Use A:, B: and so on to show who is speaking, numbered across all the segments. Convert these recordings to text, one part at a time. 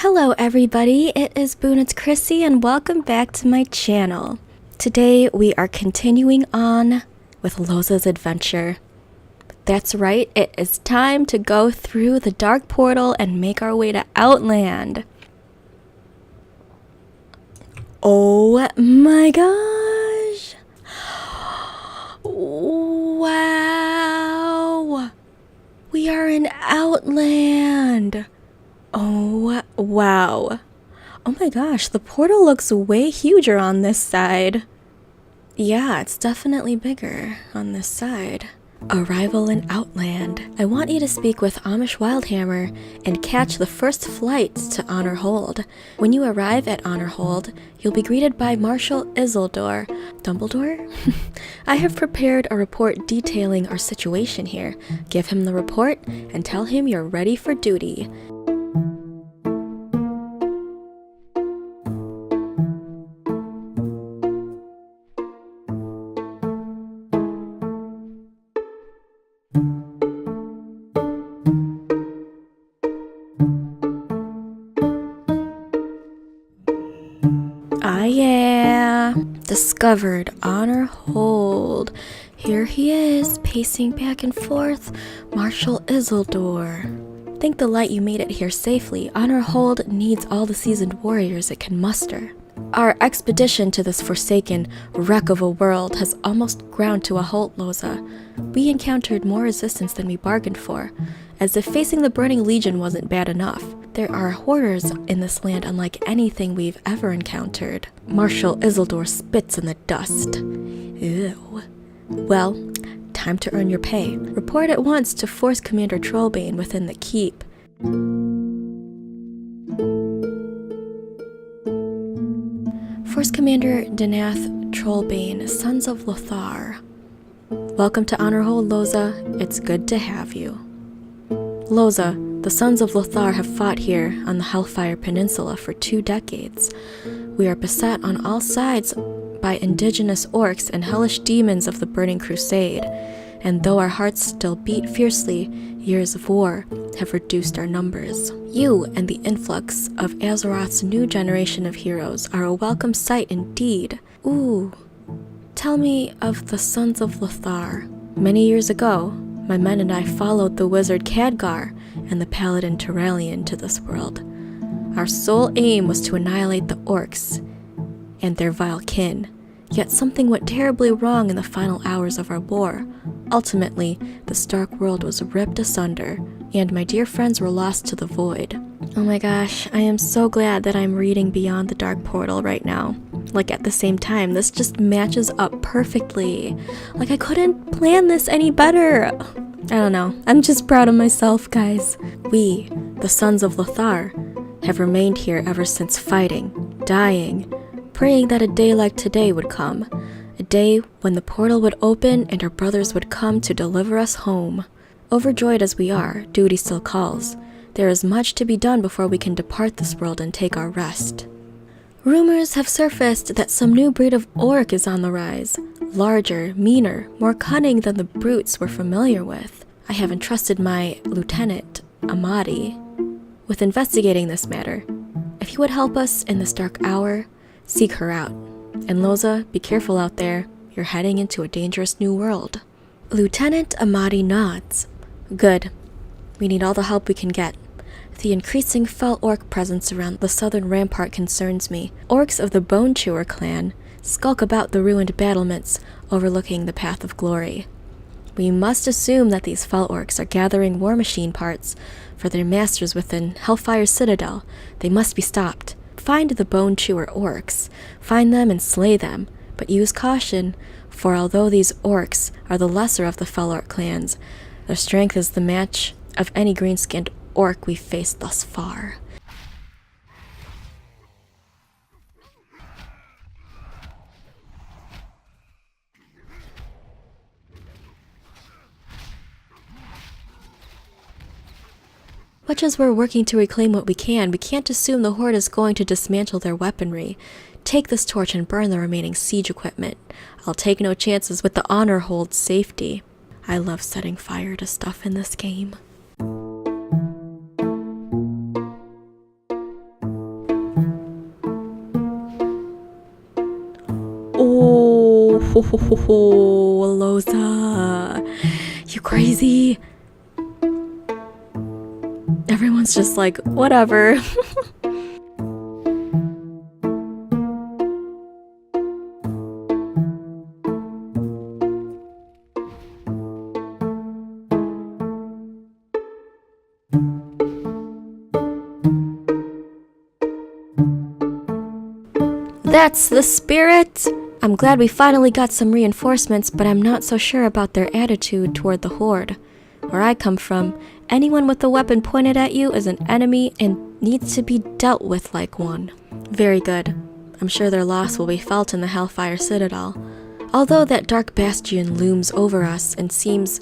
A: Hello everybody, it is boonitzchrissie and welcome back to my channel. Today we are continuing on with Lozzah's adventure. That's right, it is time to go through the dark portal and make our way to Outland. Oh my gosh! Wow! We are in Outland! Oh, wow. Oh my gosh, the portal looks way huger on this side. Yeah, it's definitely bigger on this side. Arrival in Outland. I want you to speak with Amish Wildhammer and catch the first flight to Honorhold. When you arrive at Honorhold, you'll be greeted by Marshal Isildur. Dumbledore? I have prepared a report detailing our situation here. Give him the report and tell him you're ready for duty. Yeah, discovered Honorhold. Here he is, pacing back and forth, Marshal Isildur. Thank the light you made it here safely. Honorhold needs all the seasoned warriors it can muster. Our expedition to this forsaken wreck of a world has almost ground to a halt, Lozzah. We encountered more resistance than we bargained for, as if facing the Burning Legion wasn't bad enough. There are horrors in this land unlike anything we've ever encountered. Marshal Isildur spits in the dust. Ew. Well, time to earn your pay. Report at once to Force Commander Trollbane within the keep. Force Commander Denath Trollbane, Sons of Lothar. Welcome to Honorhold, Lozzah. It's good to have you. Lozzah, the Sons of Lothar have fought here on the Hellfire Peninsula for 2 decades. We are beset on all sides by indigenous orcs and hellish demons of the Burning Crusade, and though our hearts still beat fiercely, years of war have reduced our numbers. You and the influx of Azeroth's new generation of heroes are a welcome sight indeed. Ooh, tell me of the Sons of Lothar. Many years ago, my men and I followed the wizard Khadgar and the paladin Turalyon to this world. Our sole aim was to annihilate the orcs and their vile kin, yet something went terribly wrong in the final hours of our war. Ultimately, the Stark world was ripped asunder, and my dear friends were lost to the void. Oh my gosh, I am so glad that I'm reading Beyond the Dark Portal right now. Like, at the same time, this just matches up perfectly. Like, I couldn't plan this any better. I don't know, I'm just proud of myself, guys. We, the Sons of Lothar, have remained here ever since fighting, dying, praying that a day like today would come. A day when the portal would open and our brothers would come to deliver us home. Overjoyed as we are, duty still calls. There is much to be done before we can depart this world and take our rest. Rumors have surfaced that some new breed of orc is on the rise. Larger, meaner, more cunning than the brutes we're familiar with. I have entrusted my lieutenant, Amadi, with investigating this matter. If he would help us in this dark hour, seek her out. And Lozzah, be careful out there. You're heading into a dangerous new world. Lieutenant Amadi nods. Good. We need all the help we can get. The increasing fell orc presence around the southern rampart concerns me. Orcs of the Bone Chewer clan skulk about the ruined battlements overlooking the path of glory. We must assume that these fell orcs are gathering war machine parts for their masters within Hellfire Citadel. They must be stopped. Find the Bone Chewer orcs. Find them and slay them, but use caution, for although these orcs are the lesser of the fell orc clans, their strength is the match of any green-skinned orc we've faced thus far. Much as we're working to reclaim what we can't assume the Horde is going to dismantle their weaponry. Take this torch and burn the remaining siege equipment. I'll take no chances with the Honorhold's safety. I love setting fire to stuff in this game. Lozzah, you crazy? Everyone's just like, whatever. That's the spirit! I'm glad we finally got some reinforcements, but I'm not so sure about their attitude toward the Horde. Where I come from, anyone with a weapon pointed at you is an enemy and needs to be dealt with like one. Very good. I'm sure their loss will be felt in the Hellfire Citadel. Although that dark bastion looms over us and seems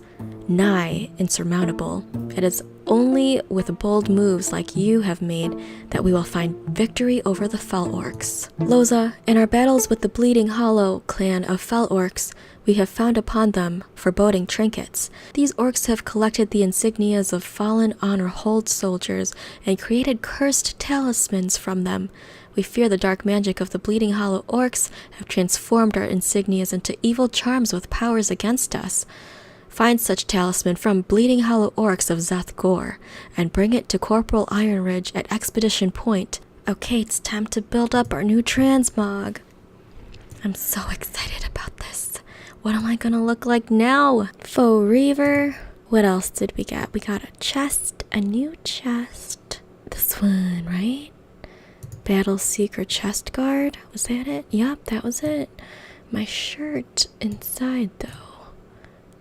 A: nigh insurmountable, it is only with bold moves like you have made that we will find victory over the Fell Orcs. Lozzah, in our battles with the Bleeding Hollow clan of Fell Orcs, we have found upon them foreboding trinkets. These orcs have collected the insignias of fallen honor-hold soldiers and created cursed talismans from them. We fear the dark magic of the Bleeding Hollow orcs have transformed our insignias into evil charms with powers against us. Find such talisman from Bleeding Hollow orcs of Zethgor, and bring it to Corporal Iron Ridge at Expedition Point. Okay, it's time to build up our new transmog. I'm so excited about this. What am I gonna look like now? Faux Reaver. What else did we get? We got a chest, a new chest. This one, right? Battle Seeker chest guard. Was that it? Yup, that was it. My shirt inside, though.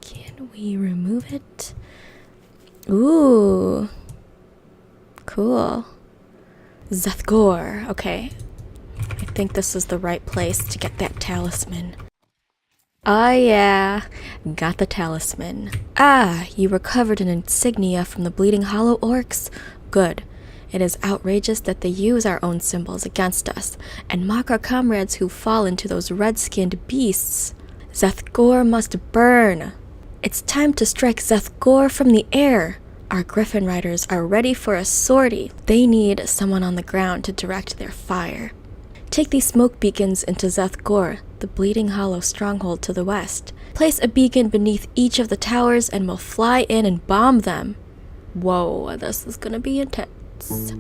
A: Can we remove it? Ooh. Cool. Zethgor. Okay. I think this is the right place to get that talisman. Oh yeah. Got the talisman. Ah, you recovered an insignia from the Bleeding Hollow orcs? Good. It is outrageous that they use our own symbols against us and mock our comrades who fall into those red-skinned beasts. Zethgor must burn. It's time to strike Zethgor from the air. Our Griffin Riders are ready for a sortie. They need someone on the ground to direct their fire. Take these smoke beacons into Zethgor, the Bleeding Hollow stronghold to the west. Place a beacon beneath each of the towers and we'll fly in and bomb them. Whoa, this is gonna be intense.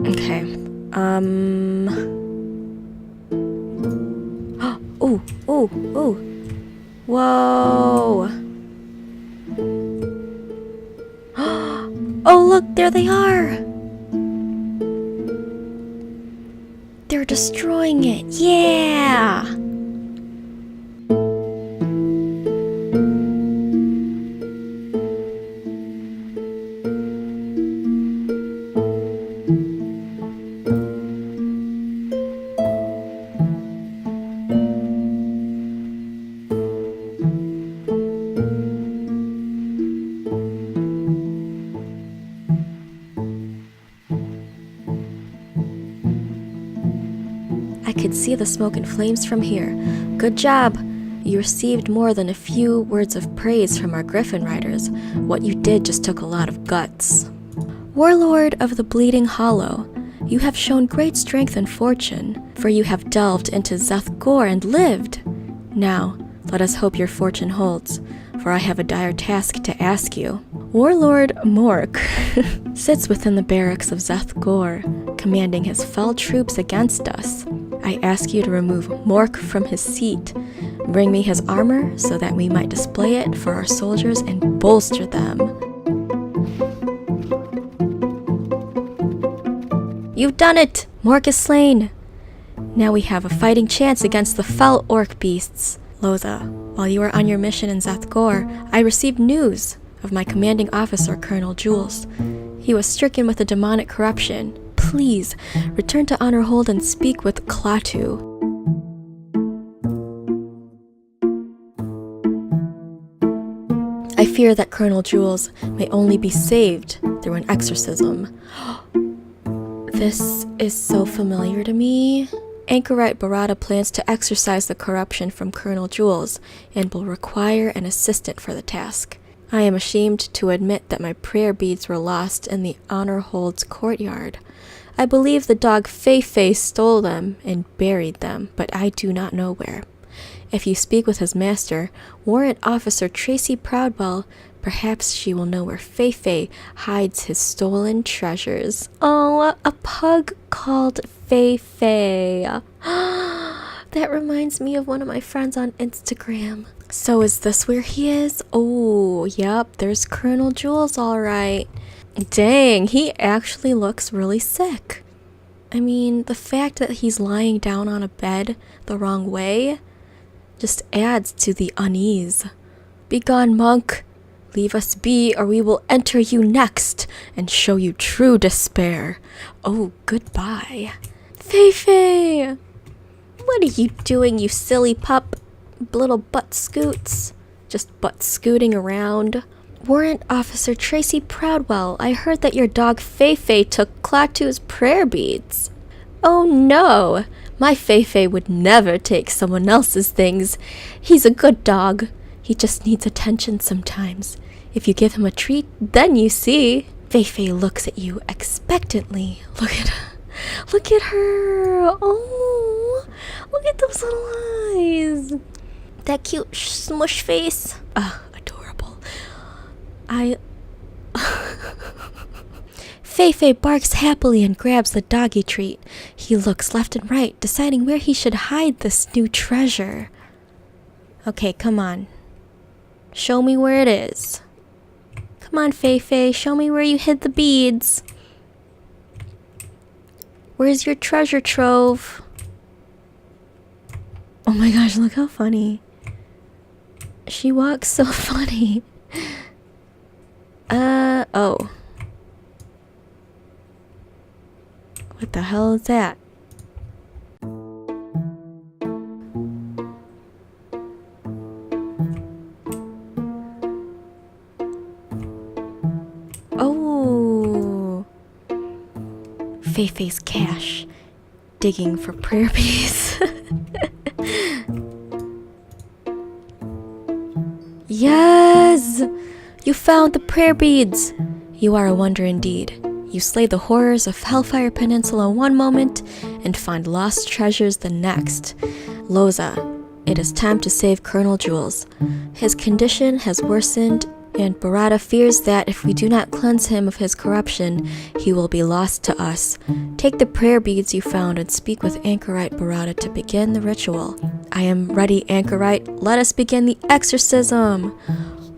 A: Okay. Ooh. Whoa! Oh look, there they are! They're destroying it, yeah! I could see the smoke and flames from here. Good job! You received more than a few words of praise from our Griffin Riders. What you did just took a lot of guts. Warlord of the Bleeding Hollow, you have shown great strength and fortune, for you have delved into Zethgor and lived. Now, let us hope your fortune holds, for I have a dire task to ask you. Warlord Mork sits within the barracks of Zethgor, commanding his fell troops against us. I ask you to remove Mork from his seat. Bring me his armor so that we might display it for our soldiers and bolster them. You've done it! Mork is slain! Now we have a fighting chance against the fell orc beasts. Lozzah, while you were on your mission in Zethgor, I received news of my commanding officer, Colonel Jules. He was stricken with a demonic corruption. Please, return to Honorhold and speak with Klaatu. I fear that Colonel Jules may only be saved through an exorcism. This is so familiar to me. Anchorite Barada plans to exorcise the corruption from Colonel Jules and will require an assistant for the task. I am ashamed to admit that my prayer beads were lost in the honor hold's courtyard. I believe the dog Flay stole them and buried them, but I do not know where. If you speak with his master, Warrant Officer Tracy Proudwell, perhaps she will know where Flay hides his stolen treasures. Oh, a pug called Flay. That reminds me of one of my friends on Instagram. So is this where he is? Oh, yep, there's Colonel Jules, all right. Dang, he actually looks really sick. I mean, the fact that he's lying down on a bed the wrong way just adds to the unease. Begone, monk. Leave us be, or we will enter you next and show you true despair. Oh, goodbye. Flay! What are you doing, you silly pup? Little butt scoots. Just butt scooting around. Warrant Officer Tracy Proudwell, I heard that your dog Flay took Klaatu's prayer beads. Oh no! My Flay would never take someone else's things. He's a good dog. He just needs attention sometimes. If you give him a treat, then you see. Flay looks at you expectantly. Look at her. Look at her. Oh, look at those little eyes. That cute smush face. Adorable. Flay barks happily and grabs the doggy treat. He looks left and right, deciding where he should hide this new treasure. Okay, come on. Show me where it is. Come on, Flay, show me where you hid the beads. Where's your treasure trove? Oh my gosh, look how funny. She walks so funny. Oh. What the hell is that? Oh. Flay's cache. Digging for prayer beads. Yes! You found the prayer beads! You are a wonder indeed. You slay the horrors of Hellfire Peninsula one moment and find lost treasures the next. Lozzah, it is time to save Colonel Jules. His condition has worsened, and Barada fears that if we do not cleanse him of his corruption, he will be lost to us. Take the prayer beads you found and speak with Anchorite Barada to begin the ritual. I am ready, Anchorite. Let us begin the exorcism.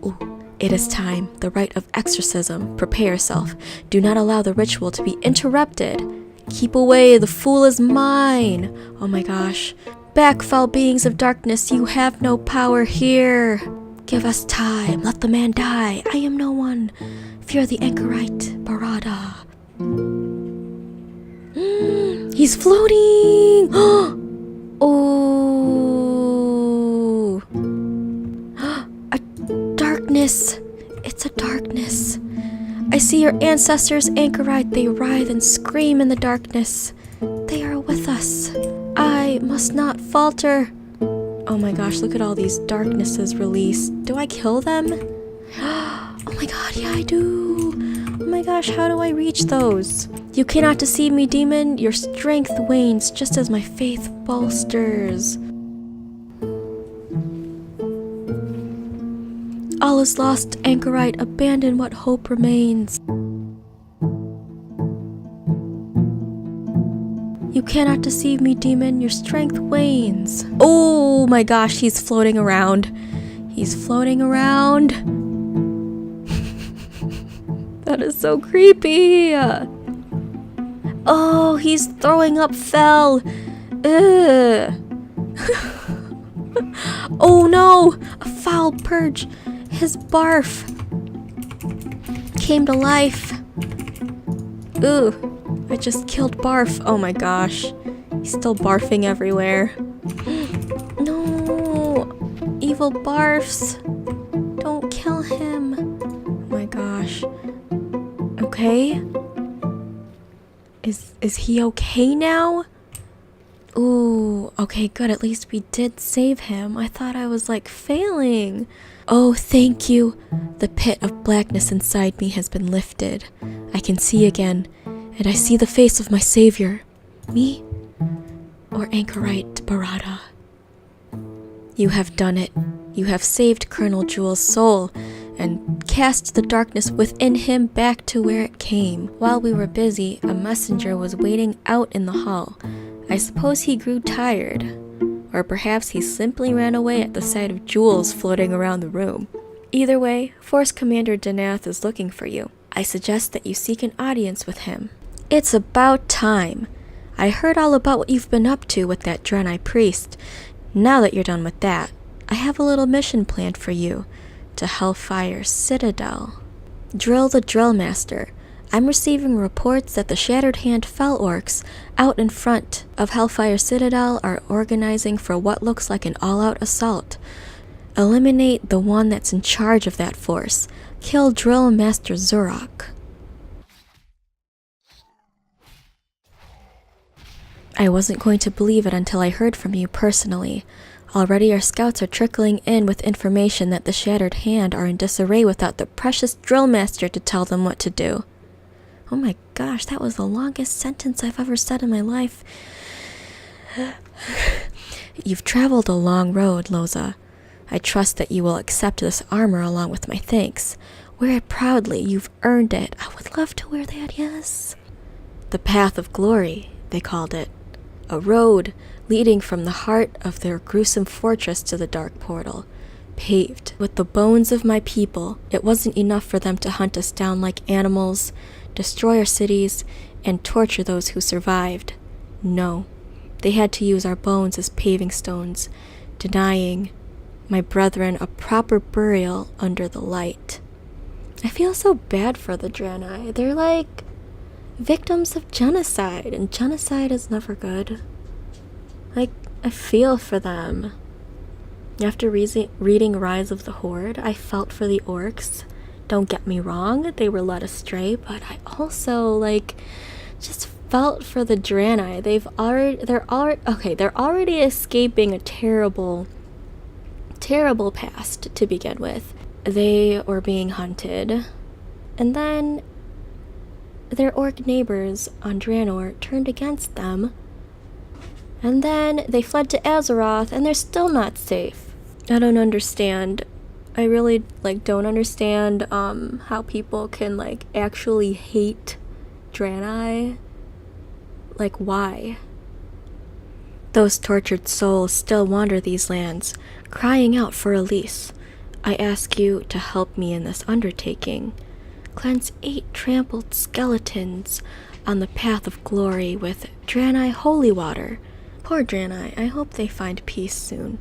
A: Ooh, it is time. The rite of exorcism. Prepare yourself. Do not allow the ritual to be interrupted. Keep away, the fool is mine. Oh my gosh. Back, foul beings of darkness, you have no power here. Give us time, let the man die. I am no one. Fear the Anchorite, Barada. He's floating! Oh! A darkness. It's a darkness. I see your ancestors, Anchorite. They writhe and scream in the darkness. They are with us. I must not falter. Oh my gosh, look at all these darknesses released. Do I kill them? Oh my god, yeah, I do. Oh my gosh, how do I reach those? You cannot deceive me, demon. Your strength wanes just as my faith bolsters. All is lost, Anchorite. Abandon what hope remains. You cannot deceive me, demon. Your strength wanes. Oh my gosh, he's floating around. He's floating around. That is so creepy. Oh, he's throwing up fell. Ugh. Oh no, a foul purge. His barf came to life. Ugh. I just killed Barf. Oh my gosh. He's still barfing everywhere. No! Evil Barfs! Don't kill him. Oh my gosh. Okay? Is he okay now? Ooh, okay, good. At least we did save him. I thought I was like failing. Oh, thank you. The pit of blackness inside me has been lifted. I can see again, and I see the face of my savior. Me? Or Anchorite Barada? You have done it. You have saved Colonel Jewel's soul and cast the darkness within him back to where it came. While we were busy, a messenger was waiting out in the hall. I suppose he grew tired, or perhaps he simply ran away at the sight of jewels floating around the room. Either way, Force Commander Danath is looking for you. I suggest that you seek an audience with him. It's about time. I heard all about what you've been up to with that Draenei priest. Now that you're done with that, I have a little mission planned for you to Hellfire Citadel. Drill the Drill Master. I'm receiving reports that the Shattered Hand Fell Orcs out in front of Hellfire Citadel are organizing for what looks like an all-out assault. Eliminate the one that's in charge of that force. Kill Drill Master Zurok. I wasn't going to believe it until I heard from you personally. Already our scouts are trickling in with information that the Shattered Hand are in disarray without the precious Drill Master to tell them what to do. Oh my gosh, that was the longest sentence I've ever said in my life. You've traveled a long road, Lozzah. I trust that you will accept this armor along with my thanks. Wear it proudly, you've earned it. I would love to wear that, yes. The Path of Glory, they called it. A road leading from the heart of their gruesome fortress to the dark portal. Paved with the bones of my people. It wasn't enough for them to hunt us down like animals, destroy our cities, and torture those who survived. No, they had to use our bones as paving stones, denying my brethren a proper burial under the light. I feel so bad for the Draenei. They're like victims of genocide, and genocide is never good. Like, I feel for them. After reading Rise of the Horde, I felt for the orcs. Don't get me wrong, they were led astray, but I also, like, just felt for the Draenei. They're already escaping a terrible past to begin with. They were being hunted, and then their orc neighbors on Draenor turned against them, and then they fled to Azeroth, and they're still not safe. I don't understand. I really, don't understand, how people can, actually hate Draenei. Why? Those tortured souls still wander these lands, crying out for release. I ask you to help me in this undertaking. Cleanse 8 trampled skeletons on the Path of Glory with Draenei holy water. Poor Draenei, I hope they find peace soon.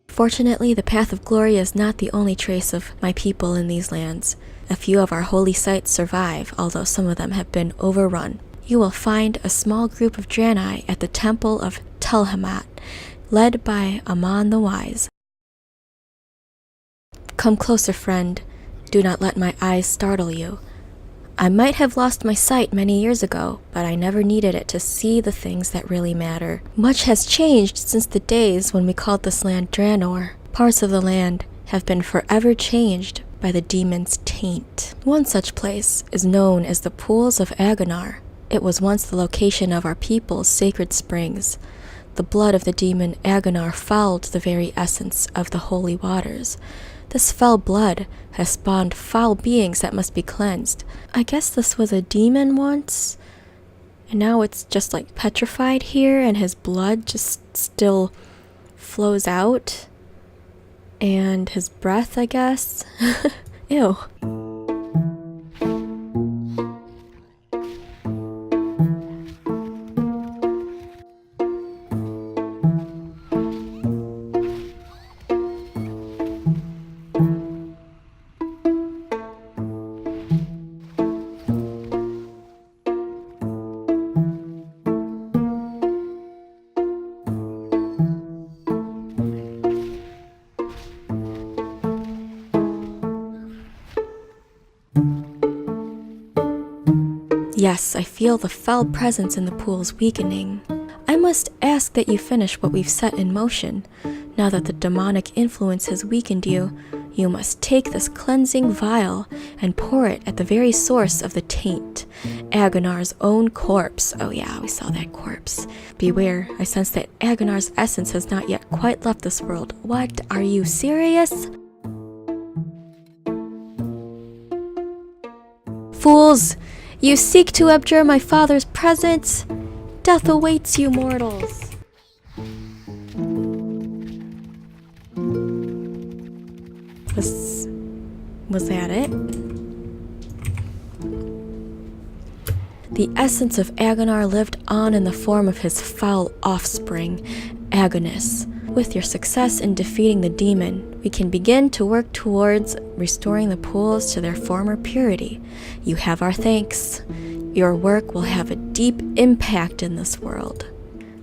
A: Fortunately, the Path of Glory is not the only trace of my people in these lands. A few of our holy sites survive, although some of them have been overrun. You will find a small group of Draenei at the Temple of Telhamat, led by Amon the Wise. Come closer, friend. Do not let my eyes startle you. I might have lost my sight many years ago, but I never needed it to see the things that really matter. Much has changed since the days when we called this land Draenor. Parts of the land have been forever changed by the demon's taint. One such place is known as the Pools of Agonar. It was once the location of our people's sacred springs. The blood of the demon Agonar fouled the very essence of the holy waters. This foul blood has spawned foul beings that must be cleansed. I guess this was a demon once, and now it's just petrified here, and his blood just still flows out. And his breath, I guess. Ew. Yes, I feel the foul presence in the pool's weakening. I must ask that you finish what we've set in motion. Now that the demonic influence has weakened you, you must take this cleansing vial and pour it at the very source of the taint, Agonar's own corpse. Oh yeah, we saw that corpse. Beware, I sense that Agonar's essence has not yet quite left this world. What? Are you serious? Fools! You seek to abjure my father's presence? Death awaits you, mortals. Was that it? The essence of Agonar lived on in the form of his foul offspring, Agonis. With your success in defeating the demon, we can begin to work towards restoring the pools to their former purity. You have our thanks. Your work will have a deep impact in this world.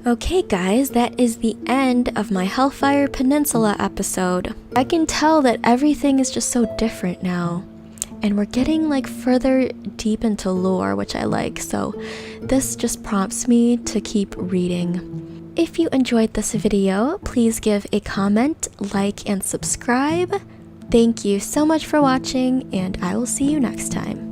A: Okay guys, that is the end of my Hellfire Peninsula episode. I can tell that everything is just so different now. And we're getting like further deep into lore, which I like, so this just prompts me to keep reading. If you enjoyed this video, please give a comment, like, and subscribe. Thank you so much for watching, and I will see you next time.